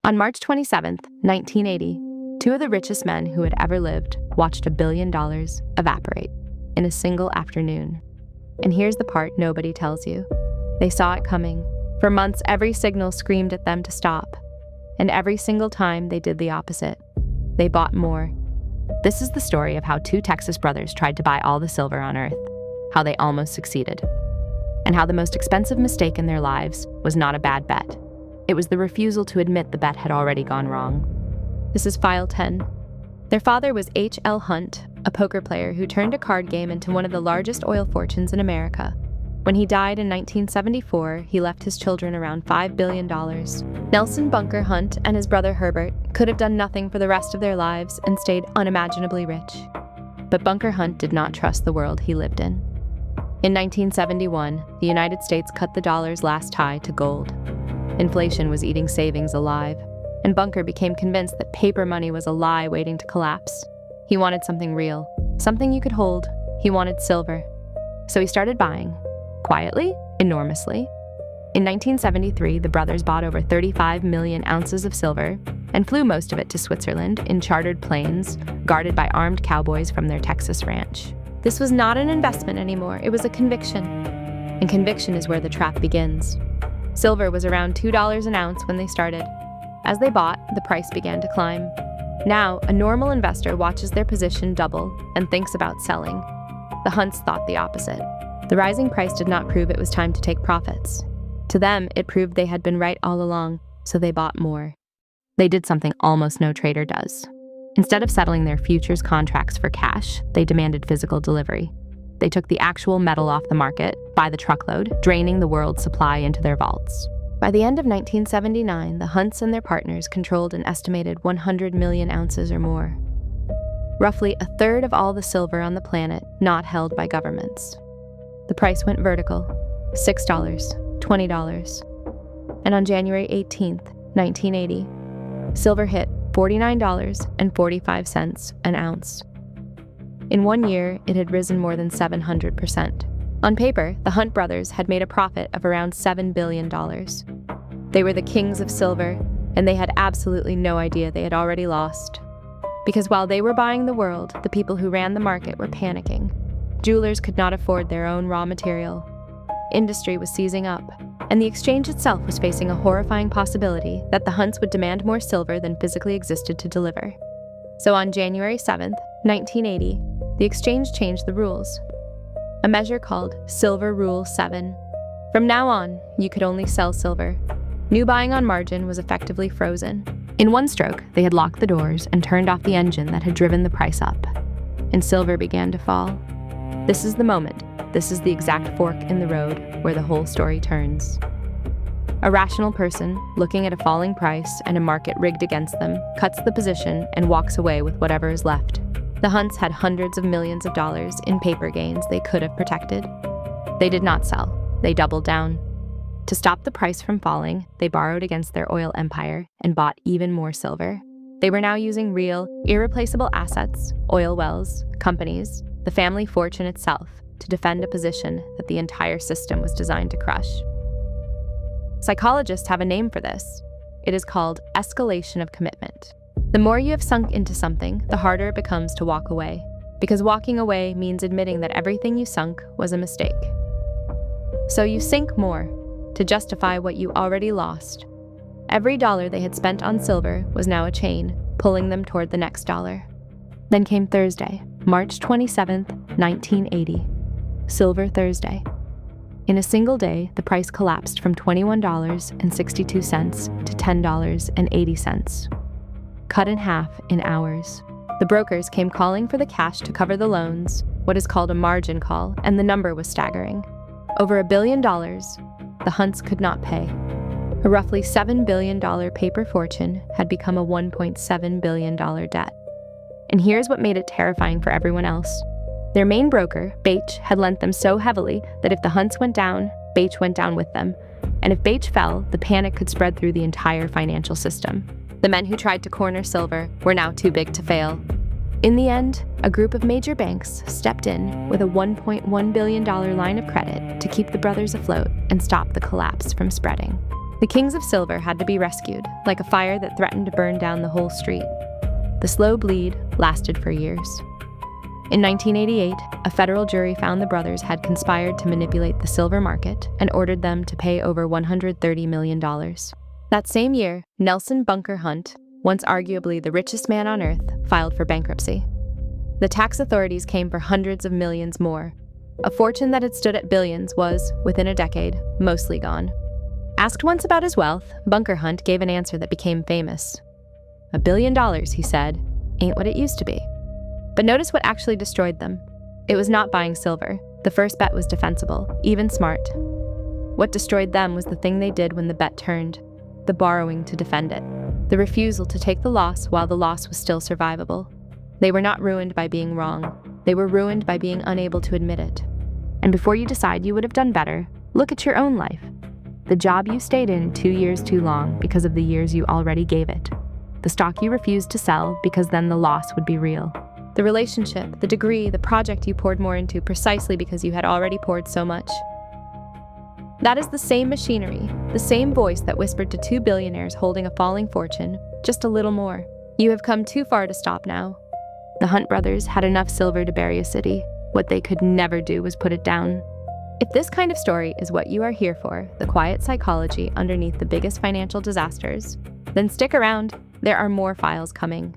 On March 27, 1980, two of the richest men who had ever lived watched $1 billion evaporate in a single afternoon. And here's the part nobody tells you. They saw it coming. For months, every signal screamed at them to stop. And every single time, they did the opposite. They bought more. This is the story of how two Texas brothers tried to buy all the silver on Earth, how they almost succeeded, and how the most expensive mistake in their lives was not a bad bet. It was the refusal to admit the bet had already gone wrong. This is File 10. Their father was H.L. Hunt, a poker player who turned a card game into one of the largest oil fortunes in America. When he died in 1974, he left his children around $5 billion. Nelson Bunker Hunt and his brother Herbert could have done nothing for the rest of their lives and stayed unimaginably rich. But Bunker Hunt did not trust the world he lived in. In 1971, the United States cut the dollar's last tie to gold. Inflation was eating savings alive, and Bunker became convinced that paper money was a lie waiting to collapse. He wanted something real, something you could hold. He wanted silver. So he started buying. Quietly, enormously. In 1973, the brothers bought over 35 million ounces of silver and flew most of it to Switzerland in chartered planes, guarded by armed cowboys from their Texas ranch. This was not an investment anymore, it was a conviction. And conviction is where the trap begins. Silver was around $2 an ounce when they started. As they bought, the price began to climb. Now, a normal investor watches their position double and thinks about selling. The Hunts thought the opposite. The rising price did not prove it was time to take profits. To them, it proved they had been right all along, so they bought more. They did something almost no trader does. Instead of settling their futures contracts for cash, they demanded physical delivery. They took the actual metal off the market, by the truckload, draining the world's supply into their vaults. By the end of 1979, the Hunts and their partners controlled an estimated 100 million ounces or more. Roughly a third of all the silver on the planet not held by governments. The price went vertical, $6, $20. And on January 18, 1980, silver hit $49.45 an ounce. In 1 year, it had risen more than 700%. On paper, the Hunt brothers had made a profit of around $7 billion. They were the kings of silver, and they had absolutely no idea they had already lost. Because while they were buying the world, the people who ran the market were panicking. Jewelers could not afford their own raw material. Industry was seizing up, and the exchange itself was facing a horrifying possibility that the Hunts would demand more silver than physically existed to deliver. So on January 7, 1980, the exchange changed the rules. A measure called Silver Rule 7. From now on, you could only sell silver. New buying on margin was effectively frozen. In one stroke, they had locked the doors and turned off the engine that had driven the price up. And silver began to fall. This is the moment. This is the exact fork in the road where the whole story turns. A rational person, looking at a falling price and a market rigged against them, cuts the position and walks away with whatever is left. The Hunts had hundreds of millions of dollars in paper gains they could have protected. They did not sell. They doubled down. To stop the price from falling, they borrowed against their oil empire and bought even more silver. They were now using real, irreplaceable assets, oil wells, companies, the family fortune itself, to defend a position that the entire system was designed to crush. Psychologists have a name for this. It is called escalation of commitment. The more you have sunk into something, the harder it becomes to walk away, because walking away means admitting that everything you sunk was a mistake. So you sink more to justify what you already lost. Every dollar they had spent on silver was now a chain, pulling them toward the next dollar. Then came Thursday, March 27, 1980. Silver Thursday. In a single day, the price collapsed from $21.62 to $10.80. Cut in half in hours. The brokers came calling for the cash to cover the loans, what is called a margin call, and the number was staggering. Over $1 billion, the Hunts could not pay. A roughly $7 billion paper fortune had become a $1.7 billion debt. And here's what made it terrifying for everyone else. Their main broker, Bache, had lent them so heavily that if the Hunts went down, Bache went down with them. And if Bache fell, the panic could spread through the entire financial system. The men who tried to corner silver were now too big to fail. In the end, a group of major banks stepped in with a $1.1 billion line of credit to keep the brothers afloat and stop the collapse from spreading. The kings of silver had to be rescued, like a fire that threatened to burn down the whole street. The slow bleed lasted for years. In 1988, a federal jury found the brothers had conspired to manipulate the silver market and ordered them to pay over $130 million. That same year, Nelson Bunker Hunt, once arguably the richest man on earth, filed for bankruptcy. The tax authorities came for hundreds of millions more. A fortune that had stood at billions was, within a decade, mostly gone. Asked once about his wealth, Bunker Hunt gave an answer that became famous. $1 billion, he said, ain't what it used to be. But notice what actually destroyed them. It was not buying silver. The first bet was defensible, even smart. What destroyed them was the thing they did when the bet turned, the borrowing to defend it, the refusal to take the loss while the loss was still survivable. They were not ruined by being wrong. They were ruined by being unable to admit it. And before you decide you would have done better, look at your own life. The job you stayed in 2 years too long because of the years you already gave it. The stock you refused to sell because then the loss would be real. The relationship, the degree, the project you poured more into precisely because you had already poured so much. That is the same machinery, the same voice that whispered to 2 billionaires holding a falling fortune, just a little more. You have come too far to stop now. The Hunt brothers had enough silver to bury a city. What they could never do was put it down. If this kind of story is what you are here for, the quiet psychology underneath the biggest financial disasters, then stick around. There are more files coming.